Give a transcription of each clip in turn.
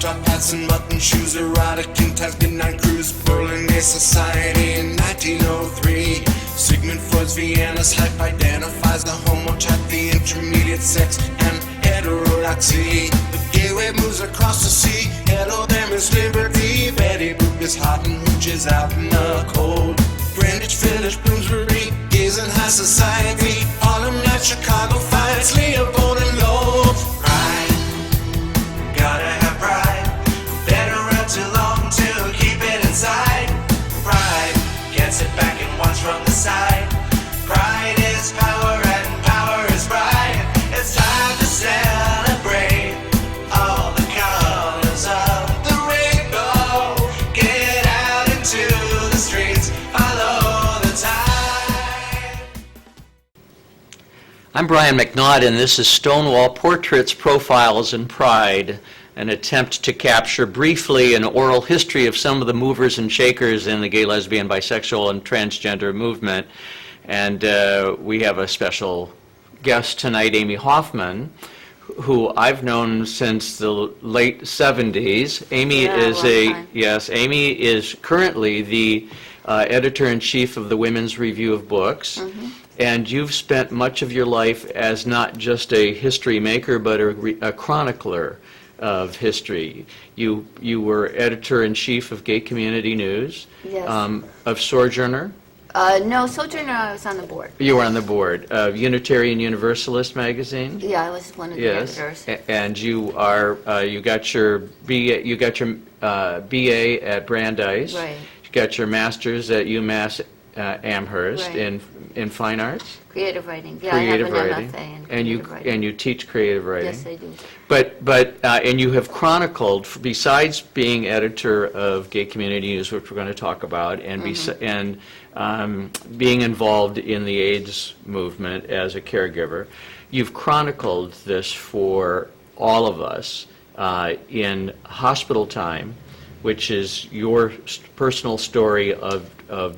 top hats and mutton shoes, erotic intense midnight cruise, Berlin Gay Society in 1903. Sigmund Freud's Vienna's hype identifies the homo type, the intermediate sex, and heterodoxy. The gay wave moves across the sea. Hello, there is liberty. Betty Boop is hot and hooches out in the cold. Greenwich Village, Bloomsbury, gays in high society. Harlem Night, Chicago fights, Leopold and Lowell. Pride, gotta have pride. Better run too long to keep it inside. Pride gets it back and watch from the side. Pride is power and power is pride. It's time to celebrate all the colors of the rainbow. Get out into the streets, follow the tide. I'm Brian McNaught, and this is Stonewall Portraits, Profiles, and Pride, an attempt to capture briefly an oral history of some of the movers and shakers in the gay, lesbian, bisexual, and transgender movement. And we have a special guest tonight, Amy Hoffman, who I've known since the late 70s. Amy Amy is currently the editor-in-chief of the Women's Review of Books. Mm-hmm. And you've spent much of your life as not just a history maker, but a chronicler of history. You were editor-in-chief of Gay Community News, yes. Of Sojourner. No, Sojourner, I was on the board. You were on the board of Unitarian Universalist magazine. Yeah, I was one of the editors. And you got your BA at Brandeis. Right. You got your master's at UMass Amherst Right. in fine arts. Creative writing. Yeah, Creative I have writing. an MFA in creative writing. And you teach creative writing. Yes, I do. But and you have chronicled, besides being editor of Gay Community News, which we're going to talk about, and being involved in the AIDS movement as a caregiver, you've chronicled this for all of us in Hospital Time, which is your personal story of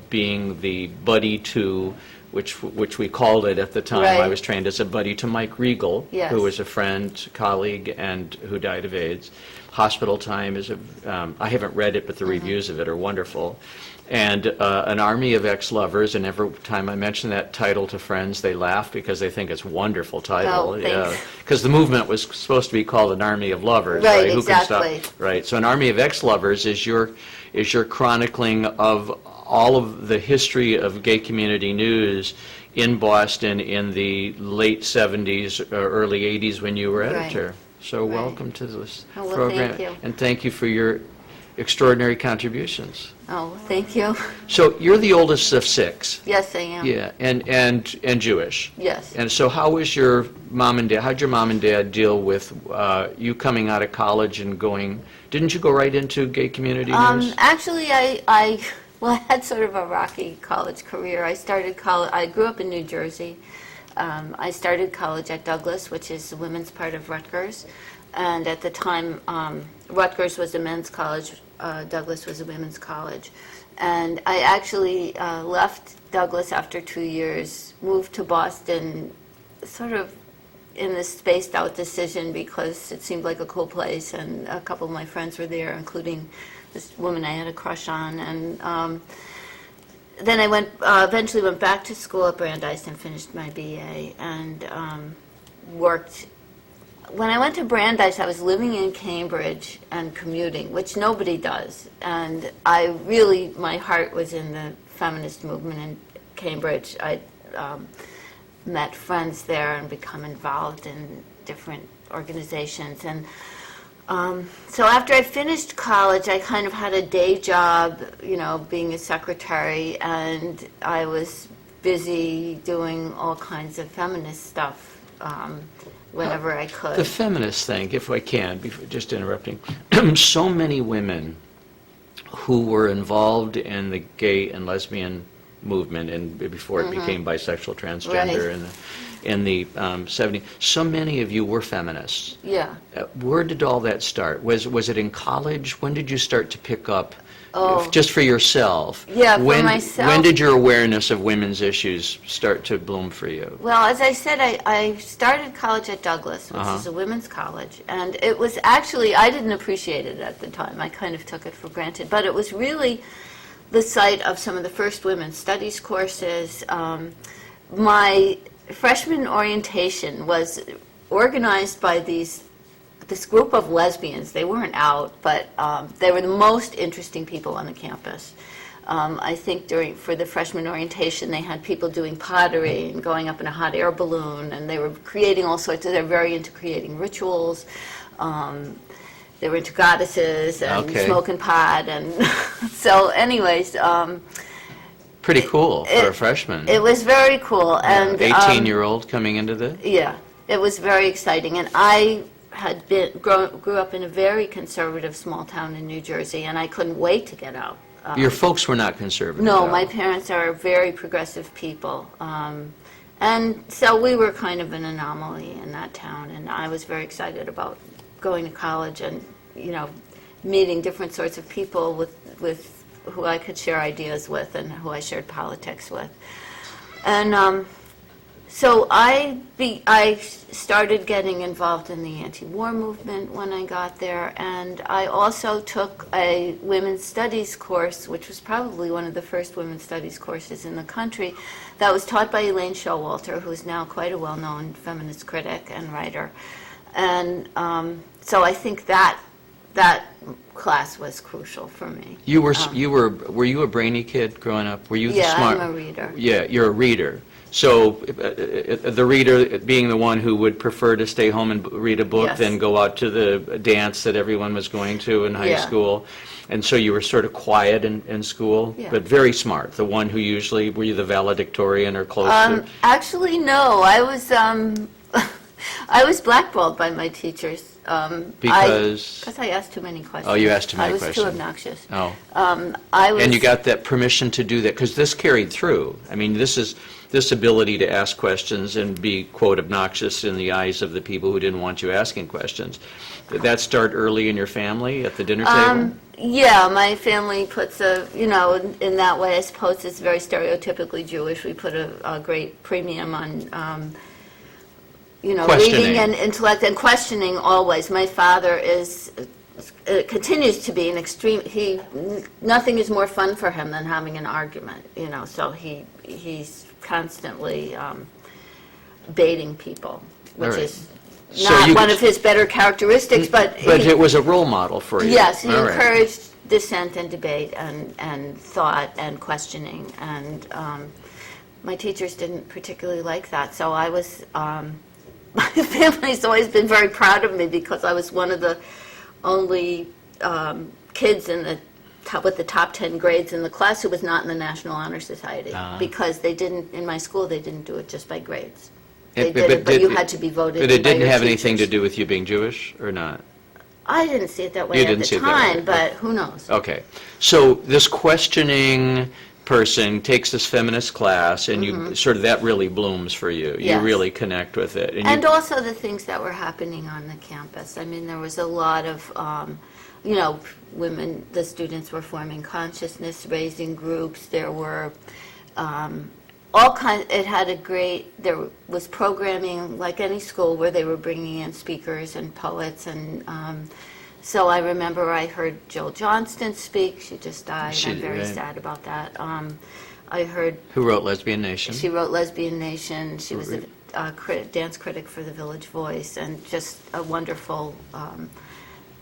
being the buddy to, which we called it at the time. Right. I was trained as a buddy to Mike Riegel, yes. who was a friend, colleague, and who died of AIDS. Hospital Time is I haven't read it, but the reviews of it are wonderful. And An Army of Ex-Lovers, and every time I mention that title to friends, they laugh because they think it's a wonderful title. Oh, thanks. Because the movement was supposed to be called An Army of Lovers, right? Who Exactly. can stop? Right. So An Army of Ex-Lovers is your chronicling of all of the history of Gay Community News in Boston in the late 70s or early 80s when you were editor. Right. So Right. welcome to this well, program. thank you. And thank you for your extraordinary contributions. Oh, thank you. So you're the oldest of six. Yes, I am. Yeah, and Jewish. Yes. And so how'd your mom and dad deal with you coming out of college and going, didn't you go right into Gay Community News? Actually, I had sort of a rocky college career. I grew up in New Jersey. I started college at Douglas, which is the women's part of Rutgers. And at the time, Rutgers was a men's college, Douglas was a women's college. And I actually left Douglas after 2 years, moved to Boston, sort of in this spaced out decision because it seemed like a cool place, and a couple of my friends were there, including this woman I had a crush on. And then I eventually went back to school at Brandeis and finished my BA and worked. When I went to Brandeis, I was living in Cambridge and commuting, which nobody does. And my heart was in the feminist movement in Cambridge. I met friends there and become involved in different organizations. And so after I finished college, I kind of had a day job, being a secretary, and I was busy doing all kinds of feminist stuff whenever I could. The feminist thing, if I can, before just interrupting, so many women who were involved in the gay and lesbian movement and before it became bisexual, transgender, Right. in the 70s, so many of you were feminists. Yeah. Where did all that start? Was it in college? When did you start to pick up Oh. Just for yourself. Yeah, for when, myself. When did your awareness of women's issues start to bloom for you? Well, as I said, I started college at Douglas, which is a women's college, and it was actually, I didn't appreciate it at the time. I kind of took it for granted, but it was really the site of some of the first women's studies courses. My freshman orientation was organized by this group of lesbians. They weren't out, but they were the most interesting people on the campus. I think for the freshman orientation, they had people doing pottery and going up in a hot air balloon, and they were creating all sorts of, they're very into creating rituals. They were into goddesses and smoking pot, and so anyways. Pretty cool for a freshman. It was very cool. And 18-year-old coming into this? Yeah, it was very exciting. And I had grew up in a very conservative small town in New Jersey, and I couldn't wait to get out. Your folks were not conservative? No, my parents are very progressive people. And so we were kind of an anomaly in that town, and I was very excited about going to college and, meeting different sorts of people with who I could share ideas with and who I shared politics with. And so I started getting involved in the anti-war movement when I got there, and I also took a women's studies course, which was probably one of the first women's studies courses in the country, that was taught by Elaine Showalter, who's now quite a well-known feminist critic and writer. And so I think that class was crucial for me. Were you a brainy kid growing up? Were you the smart? Yeah, I'm a reader. Yeah, you're a reader. So the reader being the one who would prefer to stay home and read a book than go out to the dance that everyone was going to in high school. And so you were sort of quiet in school, but very smart. The one who usually, were you the valedictorian or close to? Actually, no. I was I was blackballed by my teachers. Because I asked too many questions. Oh, you asked too many questions. I was questions. too obnoxious. Oh. And you got that permission to do that, because this carried through. I mean, this ability to ask questions and be, quote, obnoxious in the eyes of the people who didn't want you asking questions. Did that start early in your family at the dinner table? Yeah, my family puts in that way, I suppose it's very stereotypically Jewish. We put a great premium on reading and intellect and questioning always. My father continues to be an extreme, nothing is more fun for him than having an argument, so he's constantly baiting people, which is not one of his better characteristics, but it was a role model for you. Yes, he encouraged dissent and debate and thought and questioning, and my teachers didn't particularly like that, so I was... my family's always been very proud of me because I was one of the only kids with the top 10 grades in the class who was not in the National Honor Society, because in my school, they didn't do it just by grades. They did it, but you had to be voted in by your But it didn't have teachers. anything to do with you being Jewish, or not? I didn't see it that way at the time, but who knows? Okay. So this questioning person takes this feminist class, and you sort of, that really blooms for you. You really connect with it. And also the things that were happening on the campus. I mean, there was a lot of, women, the students were forming consciousness, raising groups. There were all kinds, there was programming like any school where they were bringing in speakers and poets, and so I remember I heard Jill Johnston speak. She just died. I'm very sad about that. I heard... Who wrote Lesbian Nation? She wrote Lesbian Nation. She was a dance critic for the Village Voice, and just a wonderful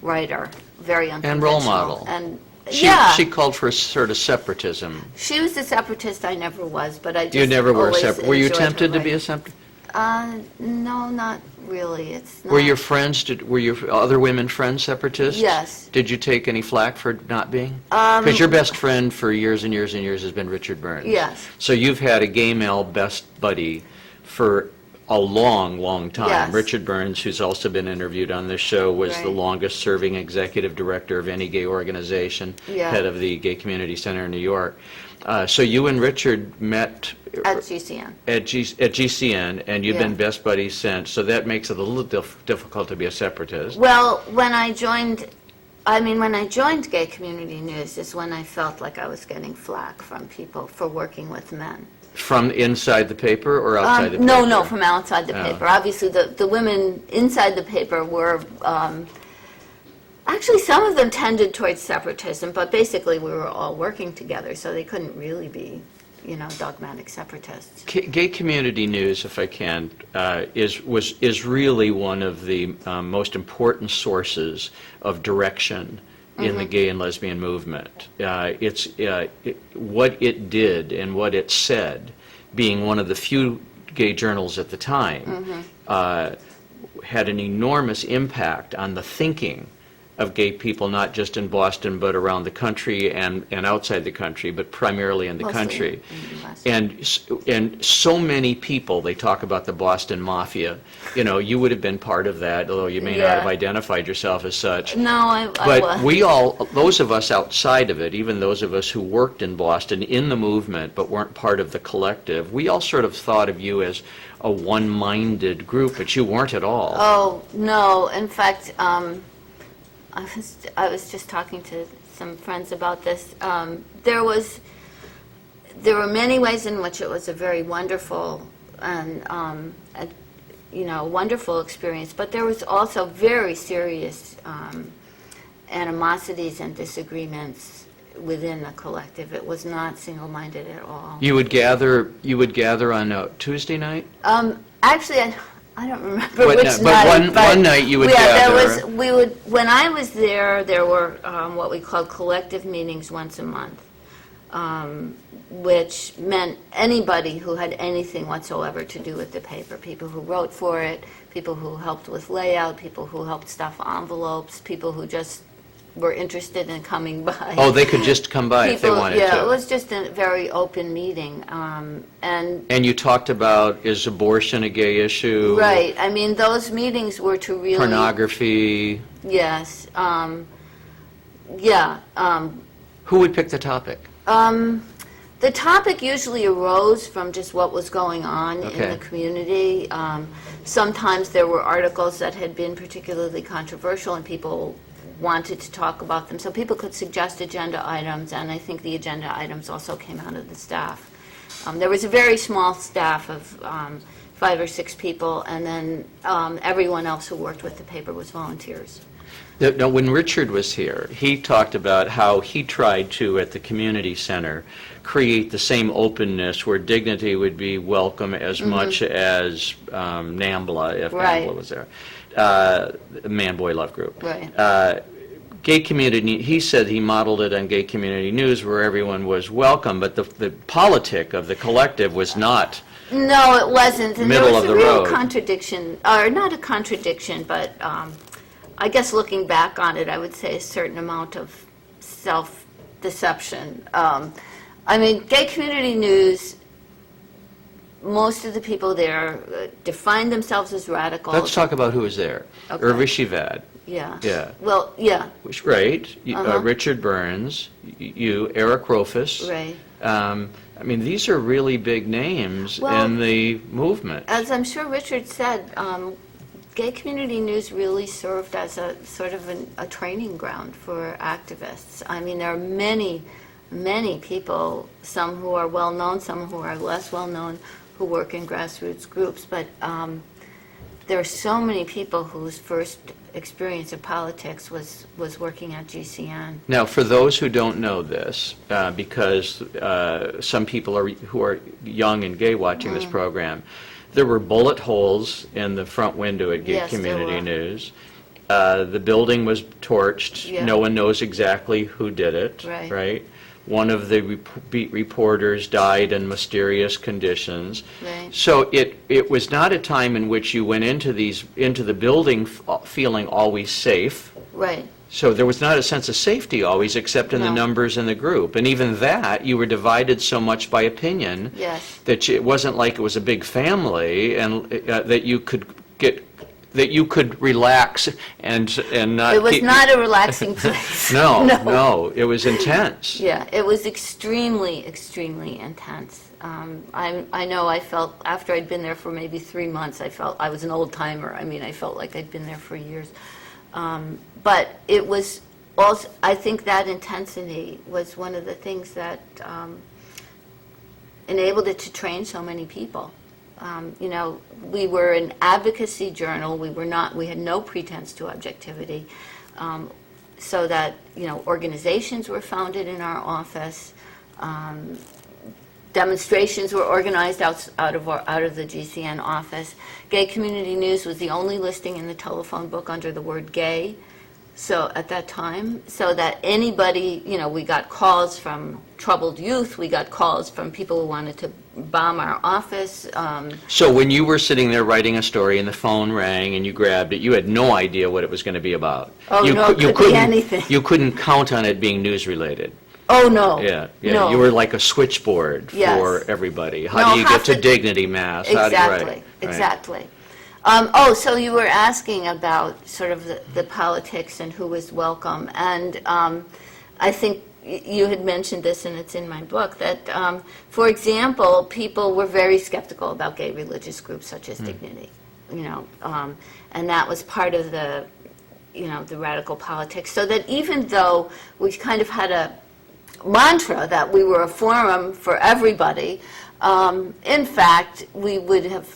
writer, very unconventional. And role model. And she called for a sort of separatism. She was a separatist. I never was, but I just You never were a separatist. Were you tempted to be a separatist? No, not really. It's not. Were your friends, were your other women friends separatists? Yes. Did you take any flack for not being? Because your best friend for years and years and years has been Richard Burns. Yes. So you've had a gay male best buddy for a long, long time. Yes. Richard Burns, who's also been interviewed on this show, was the longest serving executive director of any gay organization, head of the Gay Community Center in New York. So you and Richard met at GCN. At GCN, and you've been best buddies since, so that makes it a little difficult to be a separatist. Well, when I joined I mean, when I joined Gay Community News is when I felt like I was getting flack from people for working with men. From inside the paper or outside the paper? No, from outside the Oh. paper. Obviously, the women inside the paper were, actually, some of them tended towards separatism, but basically we were all working together, so they couldn't really be, dogmatic separatists. Gay Community News, if I can, is really one of the most important sources of direction in the gay and lesbian movement. What it did and what it said, being one of the few gay journals at the time, had an enormous impact on the thinking of gay people, not just in Boston, but around the country and outside the country, but primarily in the Mostly country. in the US. And so many people, they talk about the Boston Mafia. You would have been part of that, although you may not have Yeah. identified yourself as such. No, I But was. we all, those of us outside of it, even those of us who worked in Boston in the movement but weren't part of the collective, we all sort of thought of you as a one-minded group, but you weren't at all. Oh, no. In fact, I was just talking to some friends about this. There were many ways in which it was a very wonderful and wonderful experience, but there was also very serious animosities and disagreements within the collective. It was not single-minded at all. You would gather on a Tuesday night? Actually, I don't remember But which no- but night. one night you would yeah, gather. When I was there were what we called collective meetings once a month, which meant anybody who had anything whatsoever to do with the paper, people who wrote for it, people who helped with layout, people who helped stuff envelopes, people who just were interested in coming by. Oh, they could just come by if they wanted to. Yeah, it was just a very open meeting, And you talked about, is abortion a gay issue? right. I mean, those meetings were to really Pornography? Yes. Yeah. Who would pick the topic? The topic usually arose from just what was going on Okay. in the community. Sometimes there were articles that had been particularly controversial and people wanted to talk about them. So people could suggest agenda items, and I think the agenda items also came out of the staff. There was a very small staff of 5 or 6 people, and then everyone else who worked with the paper was volunteers. Now, when Richard was here, he talked about how he tried to, at the community center, create the same openness where dignity would be welcome as much as NAMBLA, if Right. NAMBLA was there, Man-Boy Love Group. Right. Gay community, he said he modeled it on Gay Community News where everyone was welcome, but the politic of the collective was not. No, it wasn't. And Middle there was of a the real road. contradiction, or not a contradiction, but I guess looking back on it, I would say a certain amount of self-deception. I mean, Gay Community News, most of the people there defined themselves as radicals. Let's talk about who was there. Okay. Urvashi Vad, Yeah. Yeah. Well, yeah, right? Uh-huh. Richard Burns, you, Eric Rofus. right. I mean, these are really big names Well, in the movement. As I'm sure Richard said, Gay Community News really served as a sort of a training ground for activists. I mean, there are many, many people, some who are well-known, some who are less well-known, who work in grassroots groups, but there are so many people whose first experience of politics was working at GCN. Now, for those who don't know this, because some people who are young and gay watching this program, there were bullet holes in the front window at Gay Yes, there Community were. News. The building was torched. Yeah. No one knows exactly who did it. Right. One of the beat reporters died in mysterious conditions. Right. So it was not a time in which you went into the building feeling always safe. Right. So there was not a sense of safety always, except in the No. numbers in the group. And even that, you were divided so much by opinion Yes. that it wasn't like it was a big family, and that you could relax and not. It was keep- not a relaxing place. No, it was intense. Yeah, it was extremely, extremely intense. I know I felt, after I'd been there for maybe 3 months, I felt I was an old timer. I mean, I felt like I'd been there for years. But it was also, I think that intensity was one of the things that enabled it to train so many people. We were an advocacy journal. We had no pretense to objectivity. So that, organizations were founded in our office. Demonstrations were organized out of the GCN office. Gay Community News was the only listing in the telephone book under the word gay. So at that time, so that anybody, we got calls from troubled youth, we got calls from people who wanted to bomb our office. So when you were sitting there writing a story and the phone rang and you grabbed it, you had no idea what it was going to be about. Oh, no, it could be anything. You couldn't count on it being news-related. Oh, no. Yeah. No. You were like a switchboard Yes. for everybody. How do you get to Dignity Mass? Exactly, exactly. So you were asking about sort of the politics and who was welcome. And I think you had mentioned this, and it's in my book, that, for example, people were very skeptical about gay religious groups such as Dignity, and that was part of the radical politics. So that even though we kind of had a mantra that we were a forum for everybody, in fact, we would have...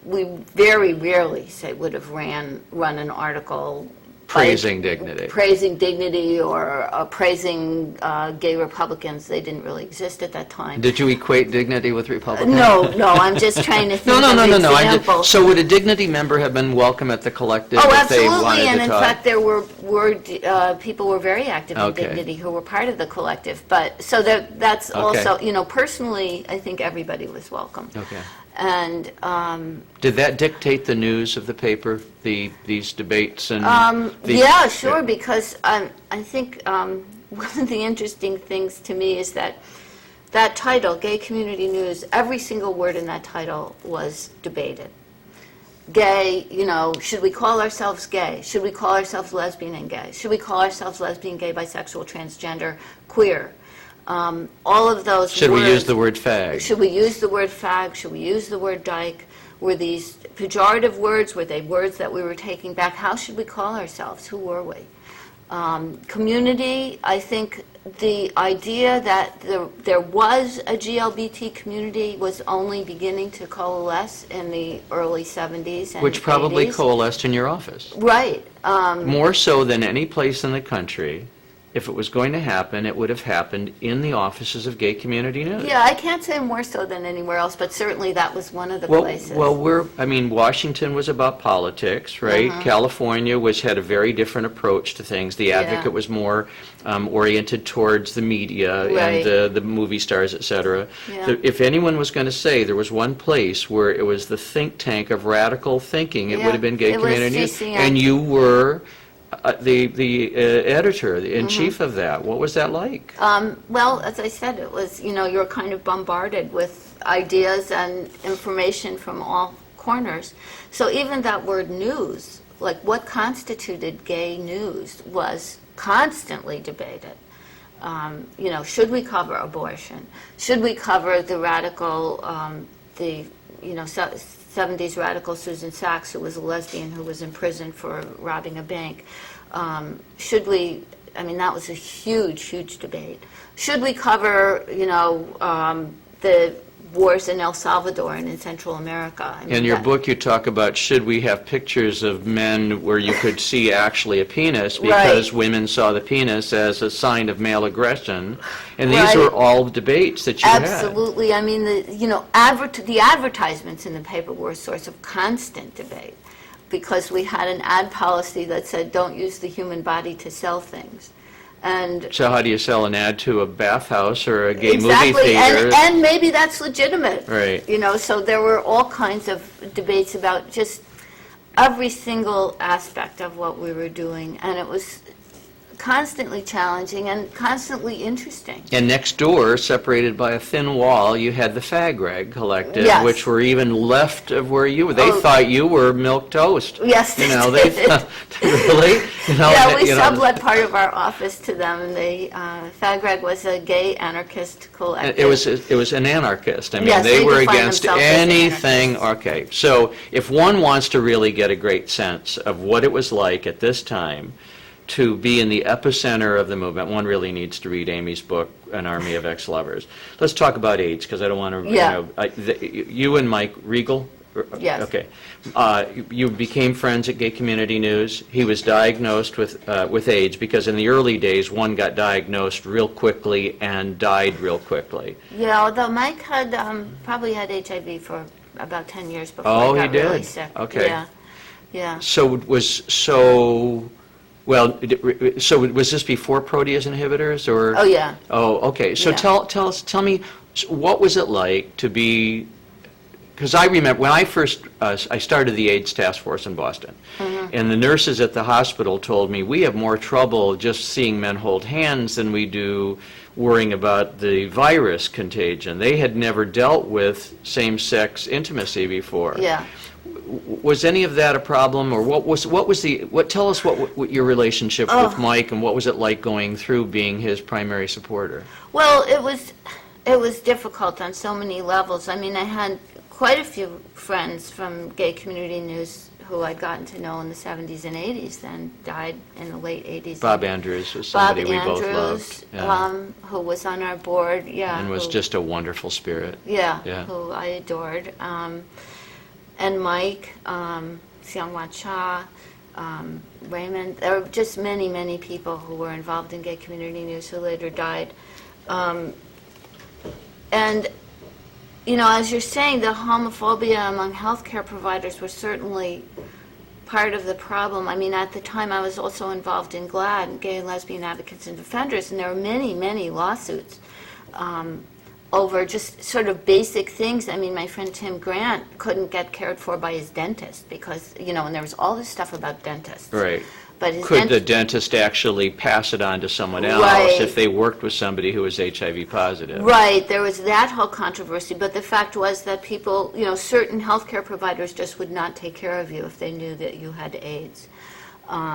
we very rarely would have run an article praising Dignity. Praising Dignity or praising gay Republicans. They didn't really exist at that time. Did you equate Dignity with Republicans? No, I'm just trying to think of examples. So would a Dignity member have been welcome at the collective Oh, if they wanted absolutely, to and in talk? fact there were people were very active in Dignity who were part of the collective. But so that's also, personally, I think everybody was welcome. Okay. And did that dictate the news of the paper, these debates and? Yeah, sure. Because I think one of the interesting things to me is that title, Gay Community News, every single word in that title was debated. Gay, should we call ourselves gay? Should we call ourselves lesbian and gay? Should we call ourselves lesbian, gay, bisexual, transgender, queer? All of those Should words, we use the word fag? Should we use the word fag? Should we use the word dyke? Were these pejorative words? Were they words that we were taking back? How should we call ourselves? Who were we? Community, I think the idea that there was a GLBT community was only beginning to coalesce in the early 70s and Which probably 80s. Coalesced in your office. Right. More so than any place in the country. If it was going to happen, it would have happened in the offices of Gay Community News. Yeah, I can't say more so than anywhere else, but certainly that was one of the places. Well, Washington was about politics, right? California had a very different approach to things. The Advocate was more oriented towards the media and the movie stars, et cetera. Yeah. If anyone was going to say there was one place where it was the think tank of radical thinking, it would have been Gay Community News. And you were... the editor-in-chief of that. What was that like? Well, as I said, it was, you're kind of bombarded with ideas and information from all corners. So even that word news, like what constituted gay news, was constantly debated. Should we cover abortion? Should we cover the radical, 70s radical Susan Sachs, who was a lesbian who was in prison for robbing a bank? Should we, that was a huge, huge debate. Should we cover, the wars in El Salvador and in Central America? In your book, you talk about should we have pictures of men where you could see actually a penis because women saw the penis as a sign of male aggression, and these were all debates that you had. Absolutely. The advertisements in the paper were a source of constant debate because we had an ad policy that said don't use the human body to sell things. And so how do you sell an ad to a bathhouse or a gay movie exactly, theater? and maybe that's legitimate. Right. So there were all kinds of debates about just every single aspect of what we were doing, and it was constantly challenging and constantly interesting. And next door, separated by a thin wall, you had the Fag Rag Collective, Yes. which were even left of where you were. They thought you were milk toast. Yes, they did. thought, really? We sublet part of our office to them, and Fag Rag was a gay anarchist collective. It was an anarchist. Yes, they they were defined against themselves as anything. anarchists. Okay, so if one wants to really get a great sense of what it was like at this time to be in the epicenter of the movement, one really needs to read Amy's book, An Army of Ex-Lovers. Let's talk about AIDS, because I don't want to, Yeah. you and Mike Regal? Yes. Okay. You became friends at Gay Community News. He was diagnosed with AIDS because in the early days, one got diagnosed real quickly and died real quickly. Yeah, although Mike had probably had HIV for about 10 years before Oh, he he got did? really sick. Okay. Yeah, yeah. So was this before protease inhibitors or? Oh, yeah. Oh, okay. So Yeah. tell me, what was it like to be? Because I remember when I first I started the AIDS task force in Boston, and the nurses at the hospital told me we have more trouble just seeing men hold hands than we do worrying about the virus contagion. They had never dealt with same-sex intimacy before. Yeah. Was any of that a problem, or tell us what your relationship with Mike, and what was it like going through being his primary supporter? Well, it was difficult on so many levels. I mean, I had quite a few friends from Gay Community News who I'd gotten to know in the 70s and 80s, then died in the late 80s. Bob Andrews was somebody we both loved. Yeah. Who was on our board, yeah. And was just a wonderful spirit. Yeah, Yeah. who I adored. And Mike, Seong-Wan Cha, Raymond. There were just many, many people who were involved in Gay Community News who later died. And, you know, as you're saying, the homophobia among healthcare providers was certainly part of the problem. I mean, at the time I was also involved in GLAAD, Gay and Lesbian Advocates and Defenders, and there were many, many lawsuits over just sort of basic things. I mean, my friend Tim Grant couldn't get cared for by his dentist because, you know, and there was all this stuff about dentists. Right. But his Could the dentist actually pass it on to someone else Right. if they worked with somebody who was HIV positive? Right, there was that whole controversy, but the fact was that people, you know, certain healthcare providers just would not take care of you if they knew that you had AIDS.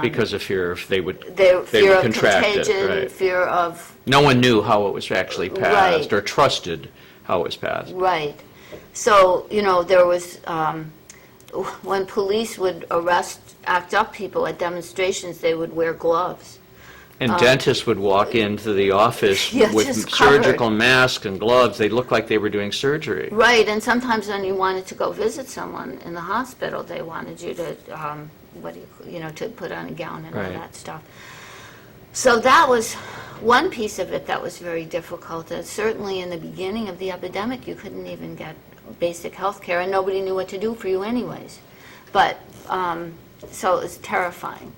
Because of fear if they would Fear of contract contagion, it, right. fear of, No one knew how it was actually passed Right. or trusted how it was passed. right. So, you know, there was, when police would act up people at demonstrations, they would wear gloves. And dentists would walk into the office Yeah, with just surgical covered. masks and gloves. They looked like they were doing surgery. Right, and sometimes when you wanted to go visit someone in the hospital, they wanted you to, to put on a gown and all Right. that stuff. So that was one piece of it that was very difficult. Certainly in the beginning of the epidemic, you couldn't even get basic health care, and nobody knew what to do for you anyways. But, so it was terrifying.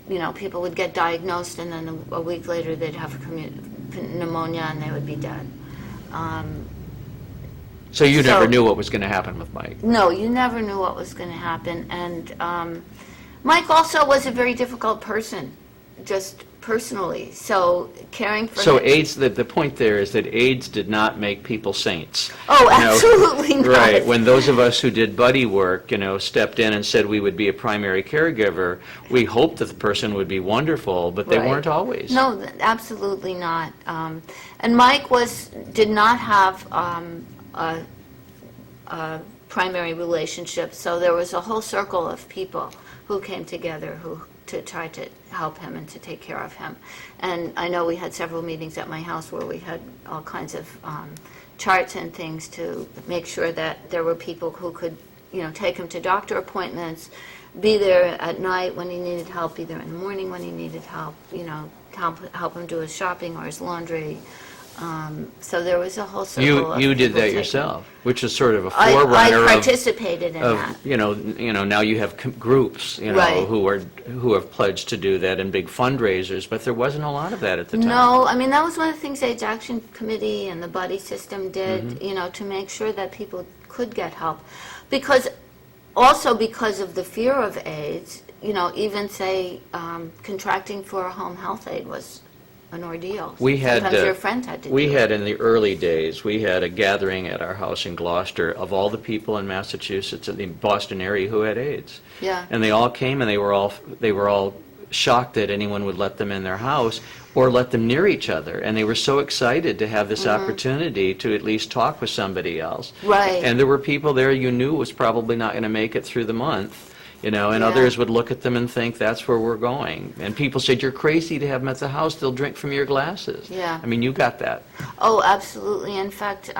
You know, people would get diagnosed, and then a week later they'd have pneumonia and they would be dead. So you So- never knew what was going to happen with Mike. No, you never knew what was going to happen. And Mike also was a very difficult person, just personally. So caring for So him. AIDS, the point there is that AIDS did not make people saints. Oh, You know, absolutely not. Right. When those of us who did buddy work, you know, stepped in and said we would be a primary caregiver, we hoped that the person would be wonderful, but they Right. weren't always. No, absolutely not. And Mike did not have a primary relationship, so there was a whole circle of people who came together to try to help him and to take care of him. And I know we had several meetings at my house where we had all kinds of charts and things to make sure that there were people who could, you know, take him to doctor appointments, be there at night when he needed help, be there in the morning when he needed help, you know, help him do his shopping or his laundry. So there was a whole circle of You did people that taking- yourself, which is sort of a I forerunner participated in of that. you know now you have groups Right. who have pledged to do that and big fundraisers, but there wasn't a lot of that at the time. No, I mean, that was one of the things AIDS Action Committee and the buddy system did, Mm-hmm. you know, to make sure that people could get help. Because of the fear of AIDS, you know, even say contracting for a home health aide was an ordeal. We had Sometimes your friends had to do we it. had in the early days we had a gathering at our house in Gloucester of all the people in Massachusetts and the Boston area who had AIDS. Yeah. And they all came and they were all shocked that anyone would let them in their house or let them near each other, and they were so excited to have this opportunity to at least talk with somebody else. Right. And there were people there you knew was probably not going to make it through the month. And Yeah. others would look at them and think that's where we're going. And people said, you're crazy to have them at the house, they'll drink from your glasses. Yeah. I mean, you got that. Oh, absolutely. In fact,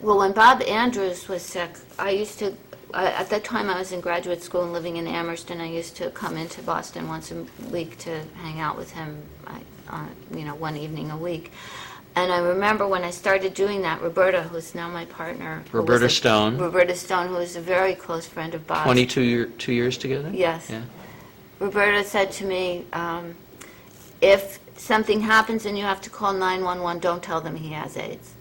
well, when Bob Andrews was sick, at that time I was in graduate school and living in Amherst, and I used to come into Boston once a week to hang out with him, one evening a week. And I remember when I started doing that, Roberta, who's now my partner. Roberta Stone. Roberta Stone, who is a very close friend of Bob's. 2 years together? Yes. Yeah. Roberta said to me, if something happens and you have to call 911, don't tell them he has AIDS.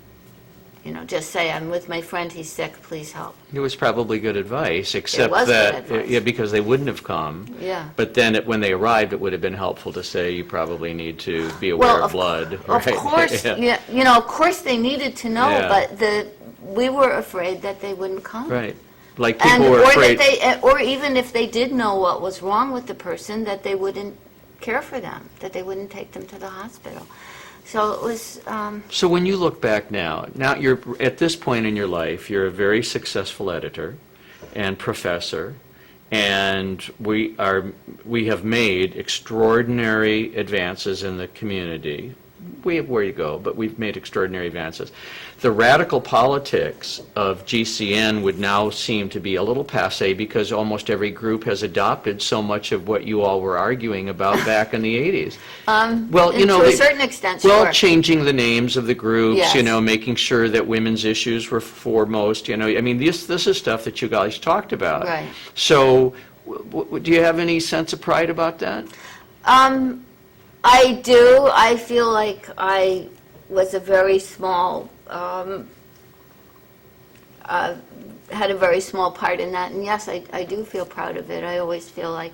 Just say, I'm with my friend, he's sick, please help. It was probably good advice, except was that, good advice. yeah, because they wouldn't have come. Yeah. But then when they arrived, it would have been helpful to say, you probably need to be aware of blood. Of right? course, Yeah. of course they needed to know, Yeah. but we were afraid that they wouldn't come. Right. Like people were afraid. Or even if they did know what was wrong with the person, that they wouldn't care for them, that they wouldn't take them to the hospital. So it was. So when you look back now you're at this point in your life, you're a very successful editor and professor, and we have made extraordinary advances in the community. We have where you go, but we've made extraordinary advances. The radical politics of GCN would now seem to be a little passé because almost every group has adopted so much of what you all were arguing about back in the 80s. Well, to a certain extent, well, sure. changing the names of the groups, Yes. making sure that women's issues were foremost, I mean, this is stuff that you guys talked about. Right. So, do you have any sense of pride about that? I do. I feel like I was a very small, had a very small part in that. And yes, I do feel proud of it. I always feel like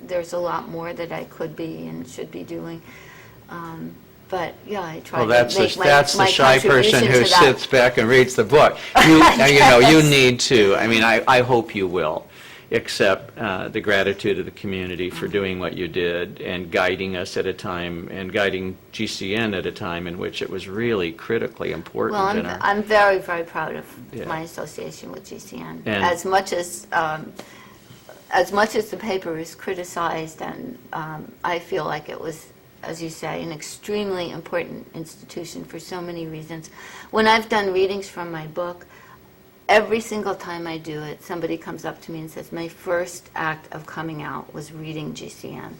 there's a lot more that I could be and should be doing. But yeah, I try to make that's the my shy person contribution who to that. sits back and reads the book. You need to. I mean, I hope you will accept the gratitude of the community for doing what you did and guiding us at a time, and guiding GCN at a time in which it was really critically important. Well, I'm very, very proud of Yeah. my association with GCN. And- As much as the paper is criticized, and I feel like it was, as you say, an extremely important institution for so many reasons. When I've done readings from my book, every single time I do it, somebody comes up to me and says, my first act of coming out was reading GCN.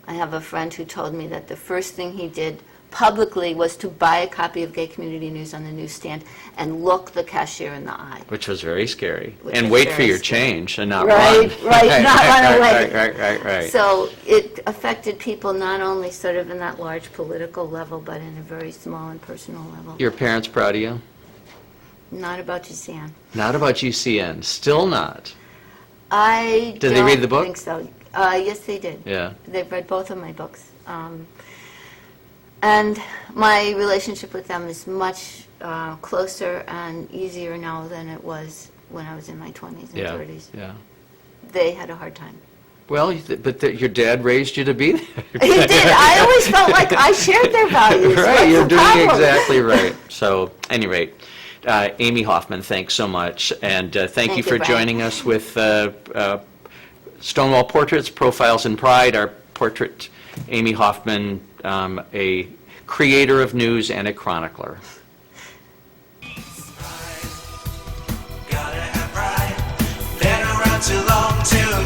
I have a friend who told me that the first thing he did publicly was to buy a copy of Gay Community News on the newsstand and look the cashier in the eye. Which was very scary. Which And was wait for very your scary. change and not Right, run. right, not run away. Right. So it affected people not only sort of in that large political level, but in a very small and personal level. Your parents proud of you? Not about GCN. Not about GCN. Still not. I Did they read the book? think so. Yes, they did. Yeah. They've read both of my books. And my relationship with them is much closer and easier now than it was when I was in my 20s and 30s. Yeah. They had a hard time. Well, but your dad raised you to be there. He did. I always felt like I shared their values. Right, What's you're the doing problem? exactly right. So, at any rate, Amy Hoffman, thanks so much. And thank you you, for Brian. joining us with Stonewall Portraits, Profiles in Pride, our portrait, Amy Hoffman, a creator of news and a chronicler. Gotta have pride. Been around too long to